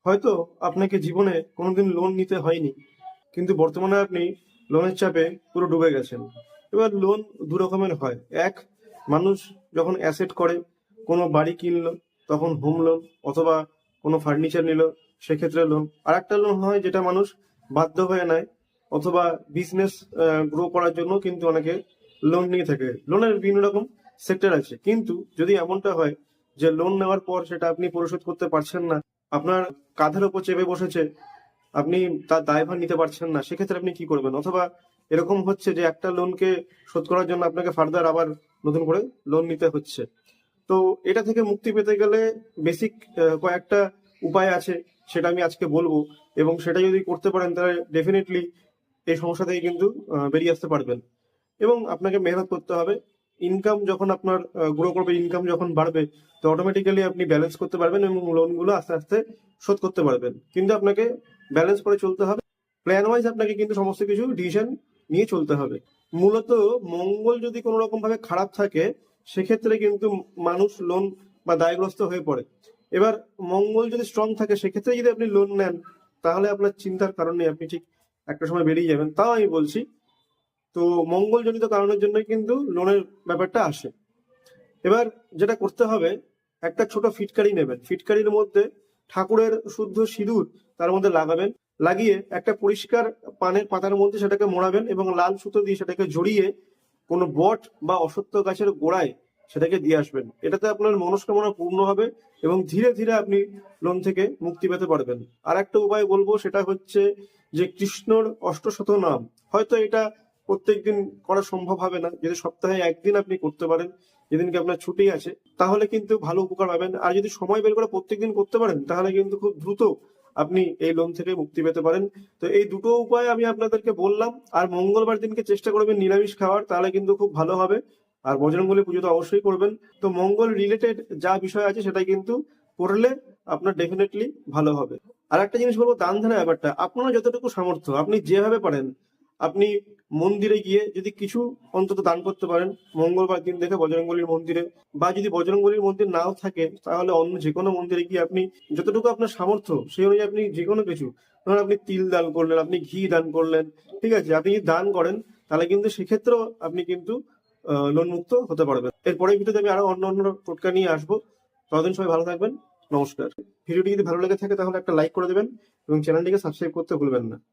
হয়তো আপনাকে জীবনে কোনোদিন লোন নিতে হয়নি, কিন্তু বর্তমানে আপনি লোনের চাপে পুরো ডুবে গেছেন। এবার লোন দু রকমের হয়। এক, মানুষ যখন অ্যাসেট করে, কোনো বাড়ি কিনলো তখন হোম লোন, অথবা কোনো ফার্নিচার নিল সেক্ষেত্রে লোন। আর একটা লোন হয় যেটা মানুষ বাধ্য হয়ে নেয়, অথবা বিজনেস গ্রো করার জন্য কিন্তু অনেকে লোন নিয়ে থাকে। লোনের বিভিন্ন রকম সেক্টর আছে, কিন্তু যদি এমনটা হয় যে লোন নেওয়ার পর সেটা আপনি পরিশোধ করতে পারছেন না, আপনার কাঁধের ওপর চেপে বসেছে, আপনি তার দায়ভার নিতে পারছেন না, সেক্ষেত্রে আপনি কি করবেন? অথবা এরকম হচ্ছে যে একটা লোনকে শোধ করার জন্য আপনাকে ফার্দার আবার নতুন করে লোন নিতে হচ্ছে। তো এটা থেকে মুক্তি পেতে গেলে বেসিক কয়েকটা উপায় আছে, সেটা আমি আজকে বলবো। এবং সেটা যদি করতে পারেন তাহলে ডেফিনেটলি এই সমস্যা থেকে কিন্তু বেরিয়ে আসতে পারবেন। এবং আপনাকে মেহনত করতে হবে। ইনকাম যখন আপনার গ্রো করবে, ইনকাম যখন বাড়বে, তো অটোমেটিক্যালি আপনি ব্যালেন্স করতে পারবেন এবং লোনগুলো আস্তে আস্তে শোধ করতে পারবেন। কিন্তু আপনাকে ব্যালেন্স করে চলতে হবে, প্ল্যান ওয়াইজ আপনাকে কিন্তু সমস্ত কিছু ডিসিশন নিয়ে চলতে হবে। মূলত মঙ্গল যদি কোনো রকম ভাবে খারাপ থাকে, সেক্ষেত্রে কিন্তু মানুষ লোন বা দায়গ্রস্ত হয়ে পড়ে। এবার মঙ্গল যদি স্ট্রং থাকে, সেক্ষেত্রে যদি আপনি লোন নেন, তাহলে আপনার চিন্তার কারণ নেই, আপনি ঠিক একটা সময় বেরিয়ে যাবেন। তাও আমি বলছি, তো মঙ্গলজনিত কারণের জন্যই কিন্তু লোনের ব্যাপারটা আসে। এবার যেটা করতে হবে, একটা ছোট ফিটকারি নেবেন, ফিটকারির মধ্যে ঠাকুরের শুদ্ধ সিঁদুর তার মধ্যে লাগাবেন, লাগিয়ে একটা পরিষ্কার পানের পাতার মধ্যে সেটাকে মোড়াবেন এবং লাল সুতো দিয়ে সেটাকে জড়িয়ে কোনো বট বা অশ্বত্থ গাছের গোড়ায় সেটাকে দিয়ে আসবেন। এটাতে আপনার মনস্কামনা পূর্ণ হবে এবং ধীরে ধীরে আপনি লোন থেকে মুক্তি পেতে পারবেন। আর একটা উপায় বলবো, সেটা হচ্ছে যে কৃষ্ণর অষ্টশত নাম। হয়তো এটা প্রত্যেকদিন করা সম্ভব হবে না, যদি সপ্তাহে একদিন আপনি করতে পারেন, যেদিনকে আপনার ছুটি আছে, তাহলে কিন্তু ভালো উপকার পাবেন। আর যদি সময় বের করে প্রত্যেকদিন করতে পারেন, তাহলে কিন্তু খুব দ্রুত আপনি এই লোন থেকে মুক্তি পেতে পারেন। তো এই দুটো উপায় আমি আপনাদেরকে বললাম। আর মঙ্গলবার দিনকে চেষ্টা করবেন নিরামিষ খাওয়ার, তাহলে কিন্তু খুব ভালো হবে। আর বজরংবলী পুজো তো অবশ্যই করবেন। তো মঙ্গল রিলেটেড যা বিষয় আছে সেটাই কিন্তু করলে আপনার ডেফিনেটলি ভালো হবে। আর একটা জিনিস বলবো, দান ধ্যানের ব্যাপারটা, আপনার যতটুকু সামর্থ্য আপনি যেভাবে পারেন, আপনি মন্দিরে গিয়ে যদি কিছু অন্তত দান করতে পারেন মঙ্গলবার দিন দেখে বজরংবলীর মন্দিরে, বা যদি বজরংবলীর মন্দির নাও থাকে তাহলে অন্য যে কোনো মন্দিরে গিয়ে আপনি যতটুকু আপনার সামর্থ্য সেই অনুযায়ী আপনি যে কোনো কিছু, ধরুন আপনি তিল দান করলেন, আপনি ঘি দান করলেন, ঠিক আছে, আপনি যদি দান করেন তাহলে কিন্তু সেক্ষেত্রেও আপনি কিন্তু লোন মুক্ত হতে পারবেন। এরপরের ভিডিওতে আমি আরো অন্য অন্য টোটকা নিয়ে আসবো। ততদিন সবাই ভালো থাকবেন। নমস্কার। ভিডিওটি যদি ভালো লেগে থাকে তাহলে একটা লাইক করে দেবেন এবং চ্যানেলটিকে সাবস্ক্রাইব করতে ভুলবেন না।